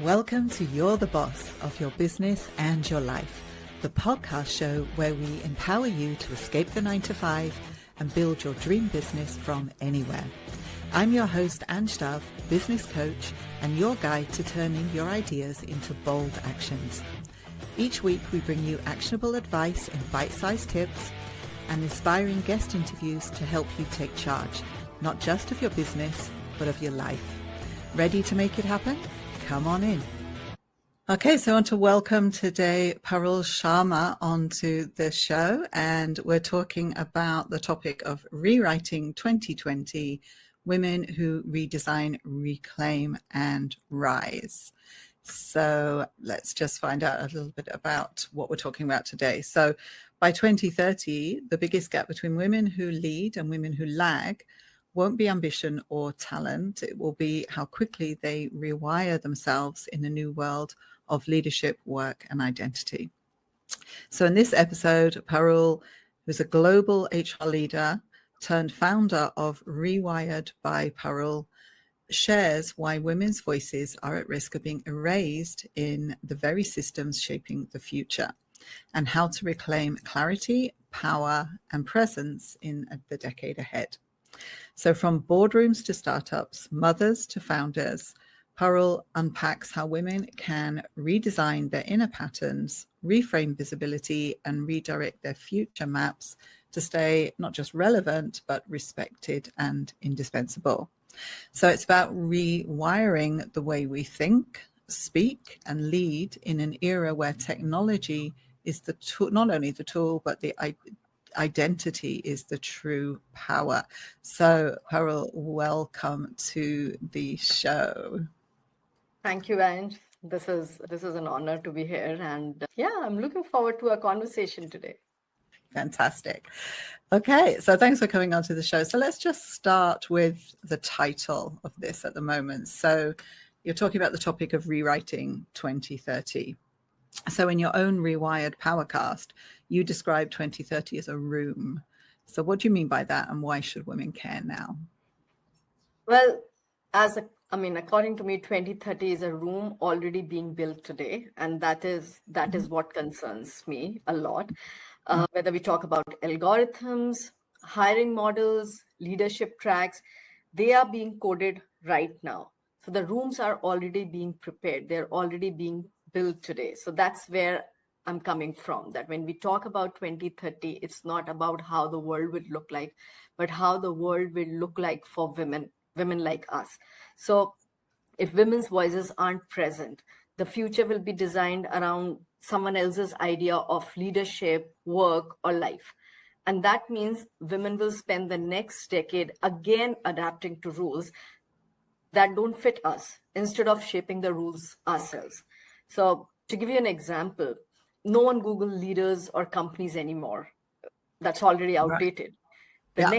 Welcome to You're the Boss of Your Business and Your Life, the podcast show where we empower you to escape the 9-to-5 and build your dream business from anywhere. I'm your host, Ange, business coach, and your guide to turning your ideas into bold actions. Each week, we bring you actionable advice in bite-sized tips and inspiring guest interviews to help you take charge, not just of your business, but of your life. Ready to make it happen? Come on in. Okay, so I want to welcome today Parul Sharma onto the show, and we're talking about the topic of Rewriting 2020, Women Who Redesign, Reclaim and Rise. So let's just find out a little bit about what we're talking about today. So by 2030, the biggest gap between women who lead and women who lag won't be ambition or talent. It will be how quickly they rewire themselves in a new world of leadership, work, and identity. So in this episode, Parul, who's a global HR leader turned founder of Rewired by Parul, shares why women's voices are at risk of being erased in the very systems shaping the future, and how to reclaim clarity, power, and presence in the decade ahead. So from boardrooms to startups, mothers to founders, Parul unpacks how women can redesign their inner patterns, reframe visibility, and redirect their future maps to stay not just relevant, but respected and indispensable. So it's about rewiring the way we think, speak, and lead in an era where technology is the tool, not only the tool, but the identity is the true power. So Parul, welcome to the show. Thank you, Ange. This is an honor to be here, and I'm looking forward to our conversation today. Fantastic. Okay, so thanks for coming on to the show. So let's just start with the title of this at the moment. So you're talking about the topic of rewriting 2030. So in your own Rewired Powercast, you describe 2030 as a room. So what do you mean by that, and why should women care now? Well, according to me, 2030 is a room already being built today, and that is what concerns me a lot. Whether we talk about algorithms, hiring models, leadership tracks, they are being coded right now. So the rooms are already being prepared. They're already being built today. So that's where I'm coming from, that when we talk about 2030, it's not about how the world will look like, but how the world will look like for women like us. So if women's voices aren't present, the future will be designed around someone else's idea of leadership, work, or life. And that means women will spend the next decade again adapting to rules that don't fit us instead of shaping the rules ourselves. So to give you an example, no one Google leaders or companies anymore. That's already outdated. Right. The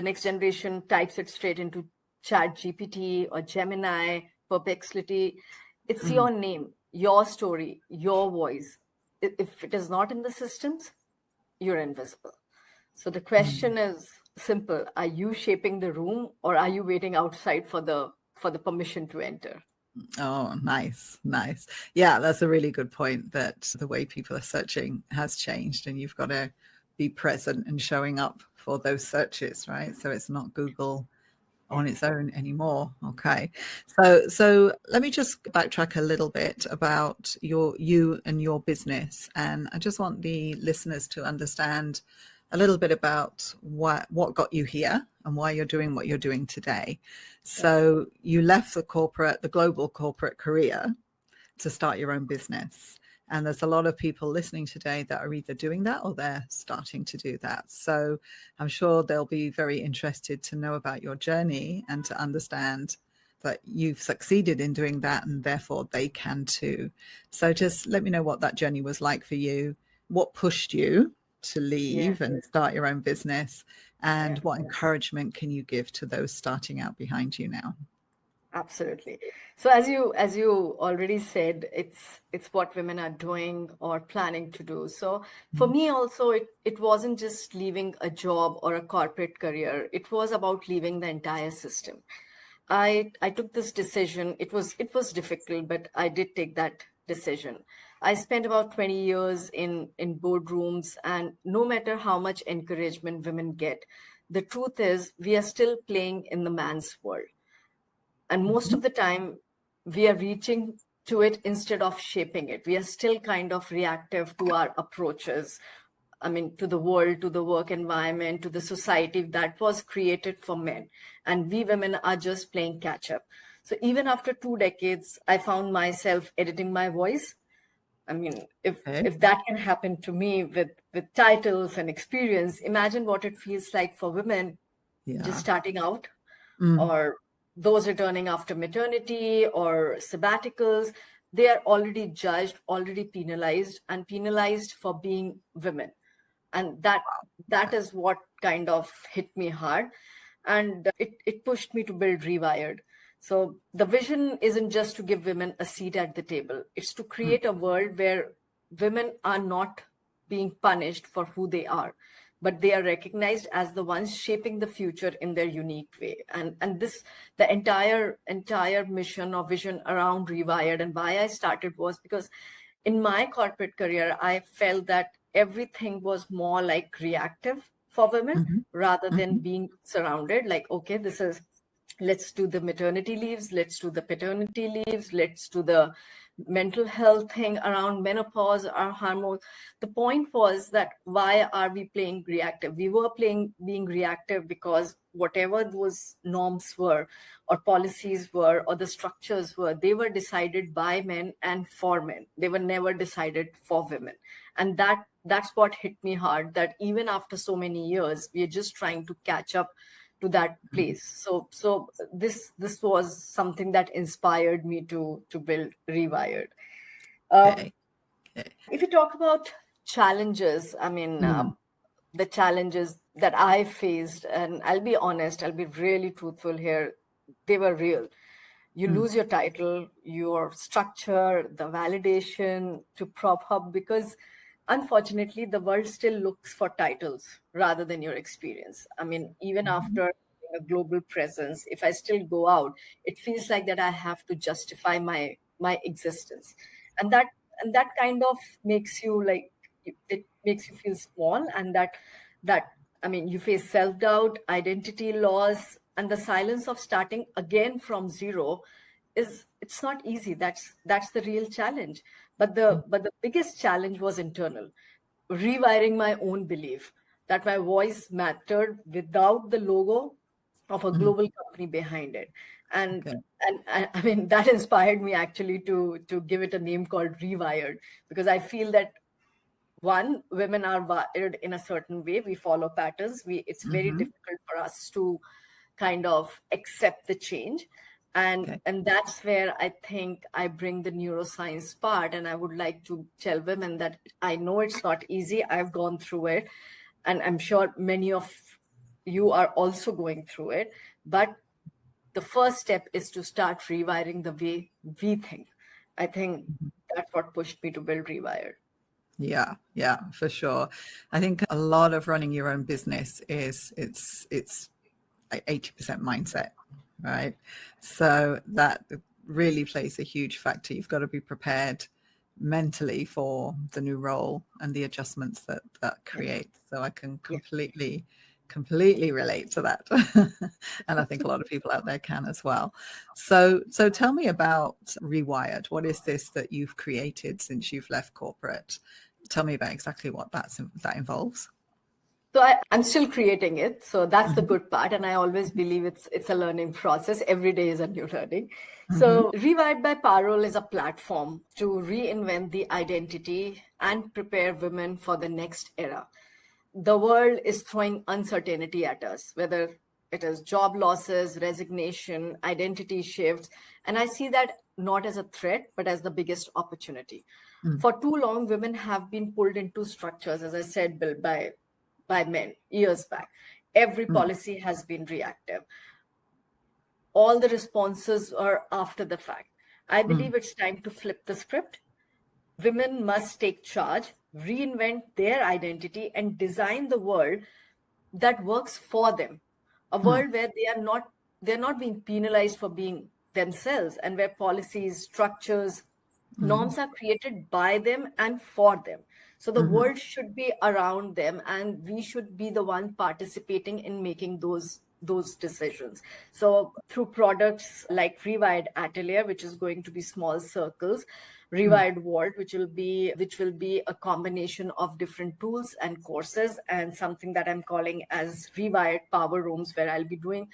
next generation types it straight into ChatGPT or Gemini, Perplexity. It's your name, your story, your voice. If it is not in the systems, you're invisible. So the question is simple. Are you shaping the room, or are you waiting outside for the permission to enter? Oh, nice. Yeah, that's a really good point, that the way people are searching has changed, and you've got to be present and showing up for those searches, right? So it's not Google on its own anymore. Okay. So let me just backtrack a little bit about you and your business. And I just want the listeners to understand a little bit about what got you here and why you're doing what you're doing today. So you left the global corporate career to start your own business. And there's a lot of people listening today that are either doing that or they're starting to do that. So I'm sure they'll be very interested to know about your journey and to understand that you've succeeded in doing that, and therefore they can too. So just let me know what that journey was like for you, what pushed you to leave and start your own business, and what encouragement can you give to those starting out behind you now? Absolutely. So as you already said, it's what women are doing or planning to do. So for me also, it wasn't just leaving a job or a corporate career. It was about leaving the entire system. I took this decision. It was difficult, but I did take that decision. I spent about 20 years in boardrooms, and no matter how much encouragement women get, the truth is we are still playing in the man's world. And most of the time, we are reaching to it instead of shaping it. We are still kind of reactive to our approaches. I mean, to the world, to the work environment, to the society that was created for men. And we women are just playing catch up. So even after 2 decades, I found myself editing my voice. I mean, Okay. if that can happen to me with titles and experience, imagine what it feels like for women just starting out, or those returning after maternity or sabbaticals. They are already judged, already penalized, and penalized for being women. And that is what kind of hit me hard. And it pushed me to build Rewired. So the vision isn't just to give women a seat at the table. It's to create a world where women are not being punished for who they are, but they are recognized as the ones shaping the future in their unique way. And this, the entire mission or vision around Rewired, and why I started was because in my corporate career, I felt that everything was more like reactive for women rather than being surrounded. Like, okay, this is, let's do the maternity leaves, let's do the paternity leaves, let's do the mental health thing around menopause, our hormones. The point was that why are we playing reactive? We were being reactive because whatever those norms were or policies were or the structures were, they were decided by men and for men. They were never decided for women. And that's what hit me hard, that even after so many years, we are just trying to catch up to that place. So this was something that inspired me to build Rewired. Okay. If you talk about challenges, I mean, the challenges that I faced, and I'll be honest, I'll be really truthful here, they were real. You lose your title, your structure, the validation to prop up, because unfortunately, the world still looks for titles rather than your experience. I mean, even after a global presence, if I still go out, it feels like that I have to justify my existence, and that kind of makes you like, it makes you feel small, and that I mean, you face self-doubt, identity loss, and the silence of starting again from zero it's not easy. That's the real challenge. But the biggest challenge was internal, rewiring my own belief that my voice mattered without the logo of a global company behind it. And I mean, that inspired me actually to give it a name called Rewired, because I feel that, one, women are wired in a certain way. We follow patterns. It's very difficult for us to kind of accept the change. And that's where I think I bring the neuroscience part. And I would like to tell women that I know it's not easy. I've gone through it. And I'm sure many of you are also going through it. But the first step is to start rewiring the way we think. I think that's what pushed me to build Rewired. Yeah, for sure. I think a lot of running your own business is it's like 80% mindset, right? So that really plays a huge factor. You've got to be prepared mentally for the new role and the adjustments that creates. So I can completely relate to that. And I think a lot of people out there can as well. So tell me about Rewired. What is this that you've created since you've left corporate? Tell me about exactly what that involves. So I'm still creating it. So that's the good part. And I always believe it's a learning process. Every day is a new learning. So Rewired by Parul is a platform to reinvent the identity and prepare women for the next era. The world is throwing uncertainty at us, whether it is job losses, resignation, identity shifts. And I see that not as a threat, but as the biggest opportunity. For too long, women have been pulled into structures, as I said, built by men years back. Every policy has been reactive. All the responses are after the fact. I believe it's time to flip the script. Women must take charge, reinvent their identity, and design the world that works for them. A world where they are not they're not being penalized for being themselves, and where policies, structures, norms are created by them and for them. So the world should be around them, and we should be the one participating in making those decisions. So through products like Rewired Atelier, which is going to be small circles, Rewired World, which will be a combination of different tools and courses, and something that I'm calling as Rewired Power Rooms, where I'll be doing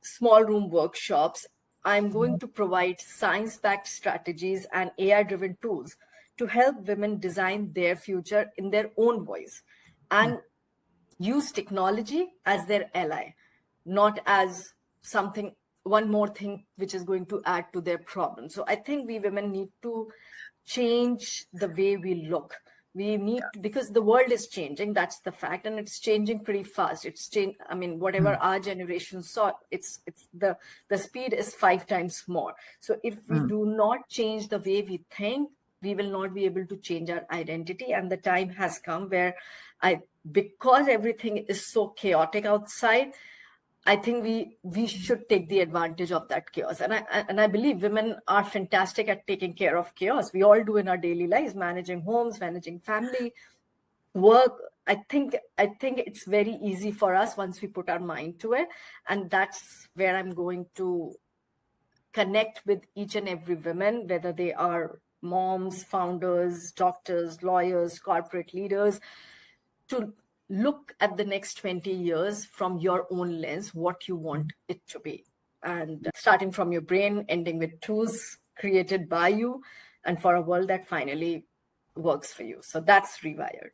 small room workshops. I'm going to provide science-backed strategies and AI-driven tools to help women design their future in their own voice and use technology as their ally, not as one more thing which is going to add to their problem. So I think we women need to change the way we look. We need to, because the world is changing, that's the fact, and it's changing pretty fast. Whatever our generation saw, it's the speed is 5 times more. So if we do not change the way we think, we will not be able to change our identity. And the time has come where because everything is so chaotic outside, I think we should take the advantage of that chaos. And I believe women are fantastic at taking care of chaos. We all do in our daily lives, managing homes, managing family, work. I think it's very easy for us once we put our mind to it. And that's where I'm going to connect with each and every woman, whether they are moms, founders, doctors, lawyers, corporate leaders, to look at the next 20 years from your own lens, what you want it to be. And starting from your brain, ending with tools created by you, and for a world that finally works for you. So that's Rewired.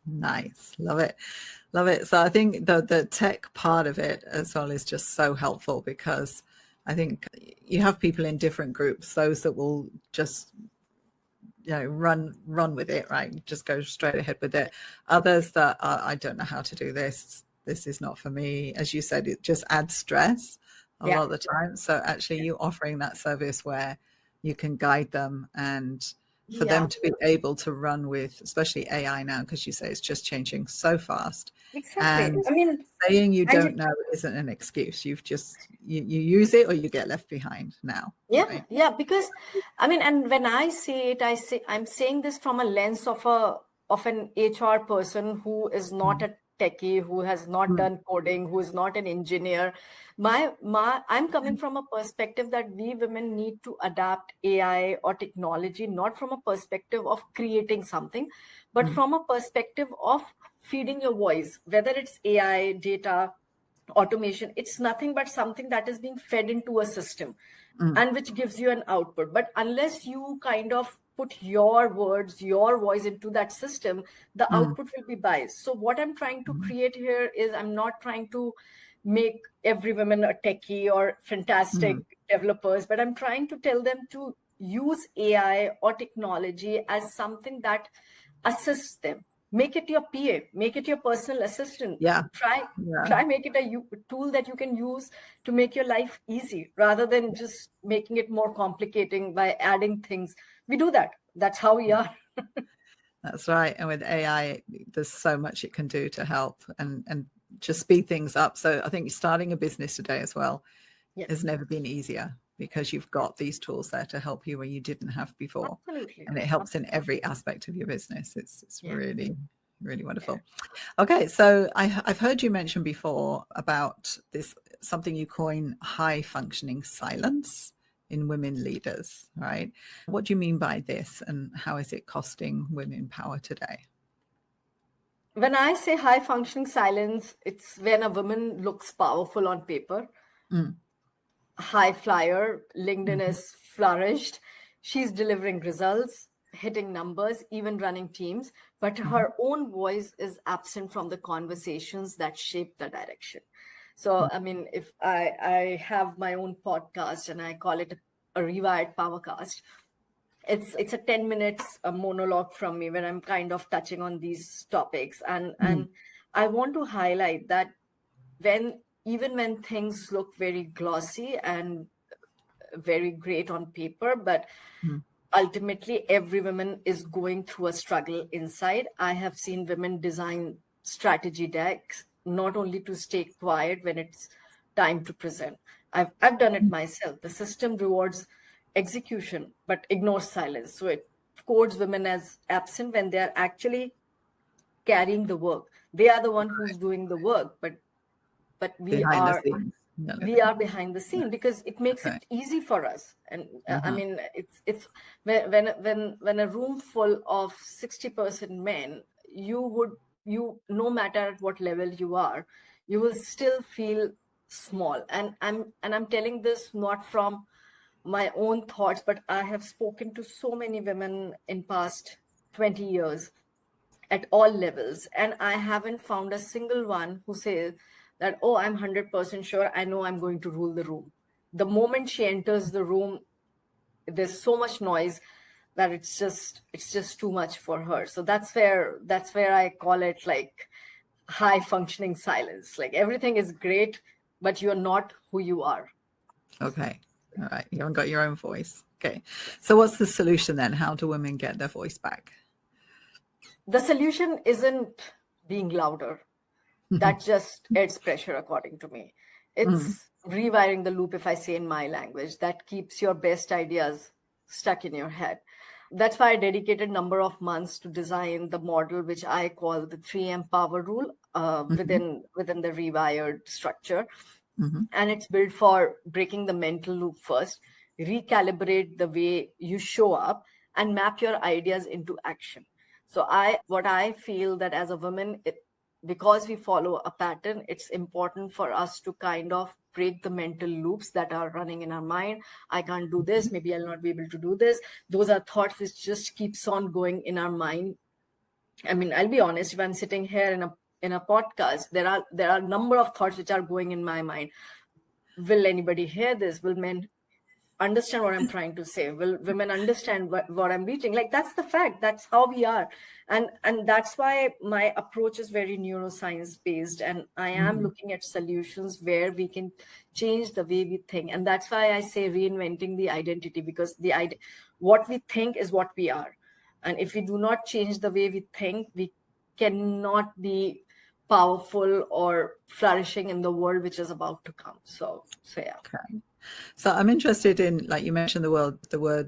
Nice. Love it. Love it. So I think the tech part of it as well is just so helpful, because I think you have people in different groups, those that will just run with it, right? Just go straight ahead with it. Others that I don't know how to do this. This is not for me. As you said, it just adds stress a lot of the time. So actually you offering that service where you can guide them, and for them to be able to run with, especially AI now, because you say it's just changing so fast. Exactly. And saying you don't know isn't an excuse. You've just, you use it or you get left behind now. Yeah. Right? Yeah. Because and when I say it, I'm saying this from a lens of an HR person who is not a techie, who has not done coding, who is not an engineer. I'm coming from a perspective that we women need to adapt AI or technology, not from a perspective of creating something, but from a perspective of feeding your voice, whether it's AI, data, automation. It's nothing but something that is being fed into a system and which gives you an output. But unless you kind of put your words, your voice into that system, the output will be biased. So what I'm trying to create here is, I'm not trying to make every woman a techie or fantastic developers, but I'm trying to tell them to use AI or technology as something that assists them. Make it your PA, make it your personal assistant. Try make it a tool that you can use to make your life easy, rather than just making it more complicating by adding things. We do that. That's how we are. That's right. And with AI, there's so much it can do to help and just speed things up. So I think starting a business today as well has never been easier, because you've got these tools there to help you where you didn't have before. Absolutely. And it helps in every aspect of your business. It's really, really wonderful. Okay. So I've heard you mention before about this, something you coin high functioning silence in women leaders, right? What do you mean by this, and how is it costing women power today? When I say high functioning silence, it's when a woman looks powerful on paper, high flyer, LinkedIn is flourished, she's delivering results, hitting numbers, even running teams, but her own voice is absent from the conversations that shape the direction. So, if I have my own podcast and I call it a Rewired Powercast, it's a 10 minutes monologue from me where I'm kind of touching on these topics. And I want to highlight that even when things look very glossy and very great on paper, but ultimately every woman is going through a struggle inside. I have seen women design strategy decks, not only to stay quiet when it's time to present, I've done it myself. The system rewards execution but ignores silence. So it codes women as absent when they are actually carrying the work. They are the one who's doing the work, but Behind the scenes. Yeah. we are behind the scene because it makes Okay. it easy for us. And I mean, it's when a room full of 60% men, you no matter at what level you are, you will still feel small. And I'm telling this not from my own thoughts, but I have spoken to so many women in past 20 years at all levels, and I haven't found a single one who says that, oh, I'm 100% sure, I know I'm going to rule the room. The moment she enters the room, there's so much noise that it's just too much for her. So that's where I call it like high functioning silence. Like everything is great, but you're not who you are. Okay. All right. You haven't got your own voice. Okay. So what's the solution then? How do women get their voice back? The solution isn't being louder. That just adds pressure, according to me. It's rewiring the loop, if I say in my language, that keeps your best ideas stuck in your head. That's why I dedicated a number of months to design the model, which I call the 3M power rule within the Rewired structure. And it's built for breaking the mental loop first, recalibrate the way you show up, and map your ideas into action. So what I feel that as a woman, because we follow a pattern, it's important for us to kind of break the mental loops that are running in our mind. I can't do this. Maybe I'll not be able to do this. Those are thoughts which just keeps on going in our mind. I mean, I'll be honest, if I'm sitting here in a podcast, there are a number of thoughts which are going in my mind. Will anybody hear this? Will men understand what I'm trying to say? Will women understand what I'm reaching? Like, that's the fact. That's how we are. And that's why my approach is very neuroscience based. And I am looking at solutions where we can change the way we think. And that's why I say reinventing the identity, because what we think is what we are. And if we do not change the way we think, we cannot be powerful or flourishing in the world which is about to come. So yeah. Okay. So I'm interested in, like you mentioned the word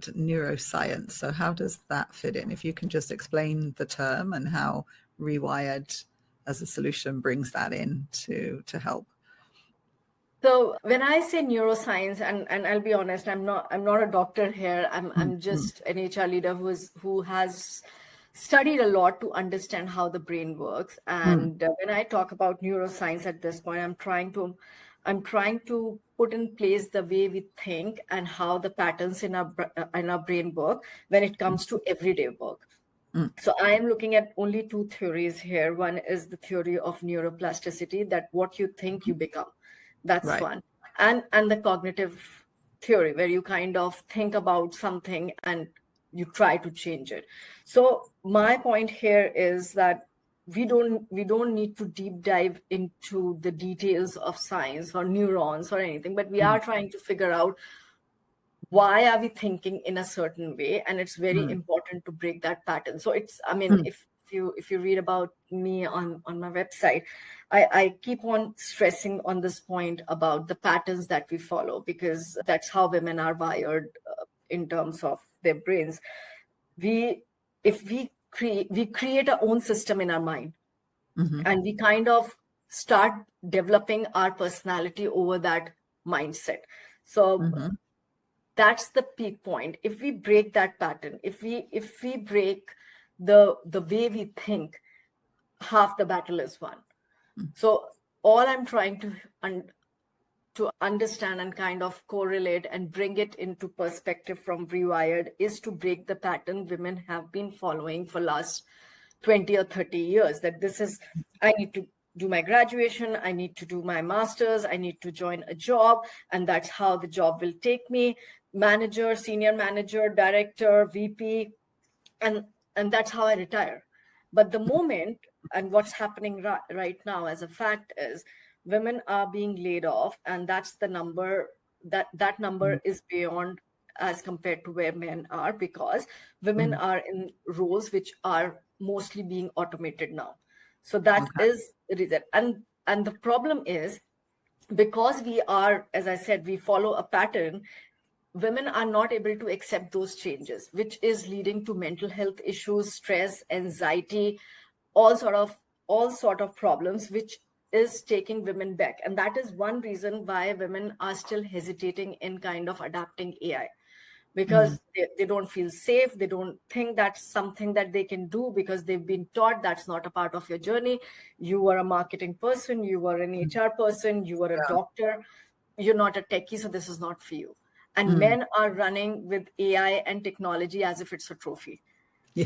neuroscience. So how does that fit in? If you can just explain the term and how Rewired as a solution brings that in to help. So when I say neuroscience, and I'll be honest, I'm not a doctor here. I'm just an HR leader who has studied a lot to understand how the brain works. And when I talk about neuroscience at this point, I'm trying to put in place the way we think and how the patterns in our brain work when it comes to everyday work. So I am looking at only two theories here. One is the theory of neuroplasticity, that what you think you become. That's right. One. And the cognitive theory, where you kind of think about something and you try to change it. So my point here is that we don't need to deep dive into the details of science or neurons or anything, but we are trying to figure out why are we thinking in a certain way, and it's very important to break that pattern. So it's, I mean, if you read about me on my website, I keep on stressing on this point about the patterns that we follow, because that's how women are wired in terms of their brains. We create our own system in our mind, and we kind of start developing our personality over that mindset. So that's the peak point. If we break that pattern, if we break the way we think, half the battle is won. So all I'm trying to understand and kind of correlate and bring it into perspective from Rewired is to break the pattern women have been following for last 20 or 30 years, that this is, I need to do my graduation, I need to do my master's, I need to join a job, and that's how the job will take me, manager, senior manager, director, VP, and that's how I retire. But the moment, and what's happening right now as a fact is, women are being laid off, and that's the number, that number is beyond as compared to where men are, because women are in roles which are mostly being automated now. So that is the reason. And the problem is, because we are, as I said, we follow a pattern, women are not able to accept those changes, which is leading to mental health issues, stress, anxiety, all sort of problems, which is taking women back. And that is one reason why women are still hesitating in kind of adapting AI, because they don't feel safe. They don't think that's something that they can do, because they've been taught that's not a part of your journey. You are a marketing person, you are an HR person, you are a Yeah. doctor, you're not a techie, so this is not for you. And men are running with AI and technology as if it's a trophy.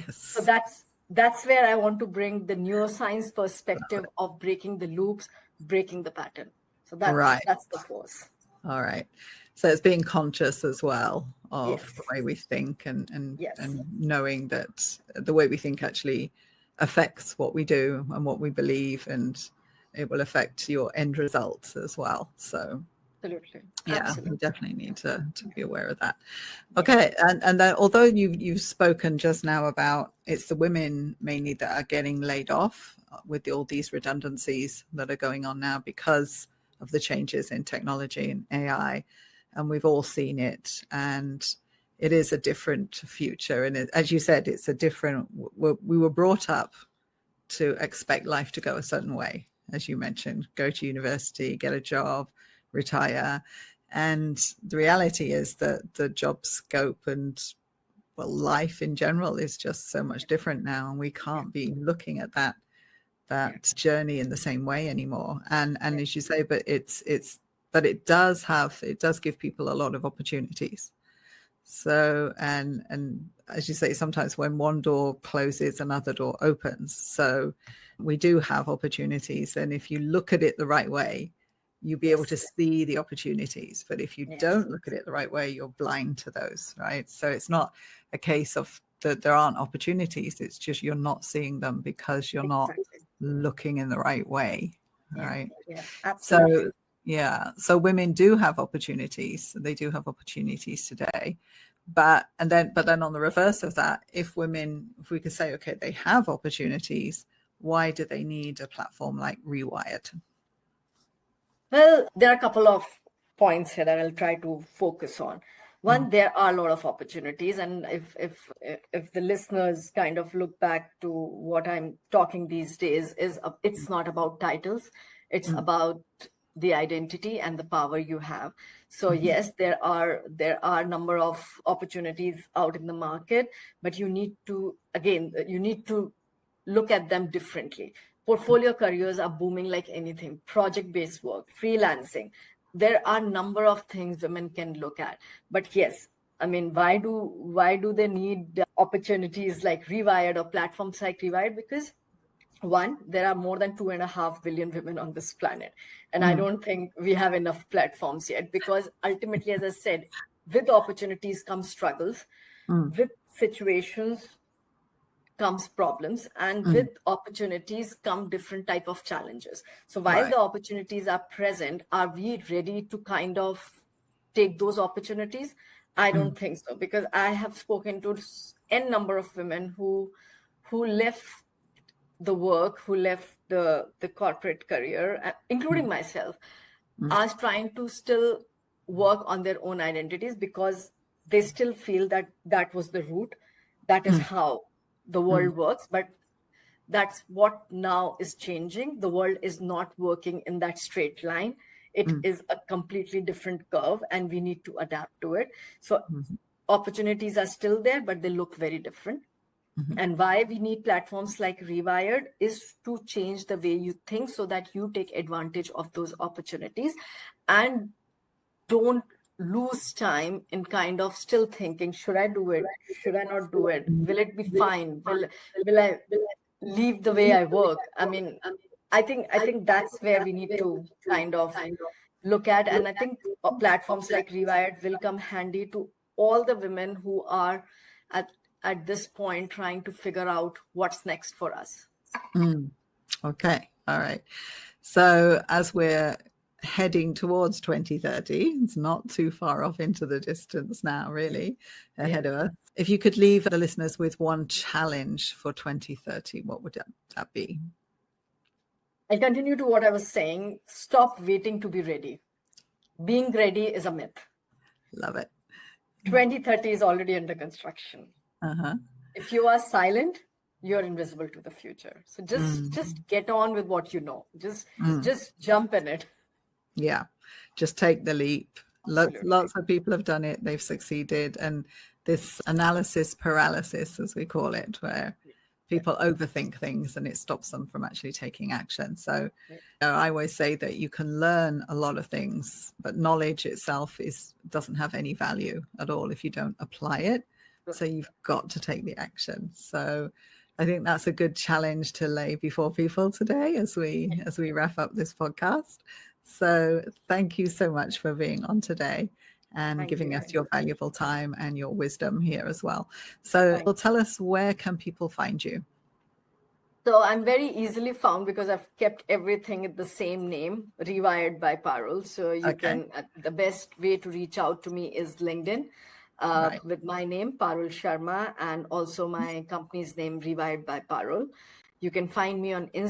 So Yes. that's where I want to bring the neuroscience perspective of breaking the loops, breaking the pattern. So Right. that's the force. All right. So it's being conscious as well of Yes. the way we think, and Yes. knowing that the way we think actually affects what we do and what we believe, and it will affect your end results as well. So Absolutely. yeah, Absolutely. we definitely need to be aware of that. Okay. And then, although you've spoken just now about it's the women mainly that are getting laid off with all these redundancies that are going on now because of the changes in technology and AI, and we've all seen it, and it is a different future. And as you said, it's a different, we were brought up to expect life to go a certain way, as you mentioned, go to university, get a job, retire. And the reality is that the job scope and, well, life in general is just so much different now, and we can't be looking at that journey in the same way anymore. And as you say, but it does give people a lot of opportunities. So, and as you say, sometimes when one door closes, another door opens. So we do have opportunities, and if you look at it the right way, you'll be able to see the opportunities. But if you don't look at it the right way, you're blind to those, right? So it's not a case of that there aren't opportunities. It's just you're not seeing them because you're not looking in the right way, right? Yeah, absolutely. So yeah, so women do have opportunities. They do have opportunities today. But then on the reverse of that, if we could say, okay, they have opportunities, why do they need a platform like Rewired? Well, there are a couple of points here that I'll try to focus on. One, there are a lot of opportunities, and if the listeners kind of look back to what I'm talking these days, it's not about titles, it's about the identity and the power you have. So yes, there are a number of opportunities out in the market, but you need to look at them differently. Portfolio careers are booming like anything, project-based work, freelancing. There are a number of things women can look at. But yes, I mean, why do they need opportunities like Rewired or platforms like Rewired? Because one, there are more than 2.5 billion women on this planet. And I don't think we have enough platforms yet, because ultimately, as I said, with opportunities come struggles, with situations comes problems, and with opportunities come different type of challenges. So while the opportunities are present, are we ready to kind of take those opportunities? I don't think so, because I have spoken to n number of women who left the work, who left the corporate career, including myself, are trying to still work on their own identities, because they still feel that that was the route, that is how the world works. But that's what now is changing. The world is not working in that straight line. It is a completely different curve, and we need to adapt to it. So opportunities are still there, but they look very different. And why we need platforms like Rewired is to change the way you think, so that you take advantage of those opportunities and don't lose time in kind of still thinking, should I do it? Should I not do it? Will it be fine? Will I leave the way I work? I mean, I think that's where we need to kind of look at. And I think platforms like Rewired will come handy to all the women who are at this point trying to figure out what's next for us. Okay. All right. So as we're heading towards 2030, it's not too far off into the distance now, really, ahead of us. If you could leave the listeners with one challenge for 2030, what would that be? I continue to what I was saying. Stop waiting to be ready. Being ready is a myth. Love it. 2030 is already under construction. Uh-huh. If you are silent, you're invisible to the future. So just get on with what you know. Just jump in it. Yeah, just take the leap. Absolutely. Lots of people have done it. They've succeeded. And this analysis paralysis, as we call it, where people overthink things and it stops them from actually taking action. So I always say that you can learn a lot of things, but knowledge itself doesn't have any value at all if you don't apply it. So you've got to take the action. So I think that's a good challenge to lay before people today as we wrap up this podcast. So thank you so much for being on today and giving us your valuable time and your wisdom here as well. So tell us, where can people find you? So I'm very easily found because I've kept everything at the same name, Rewired by Parul. So you can, the best way to reach out to me is LinkedIn with my name, Parul Sharma, and also my company's name, Rewired by Parul. You can find me on Instagram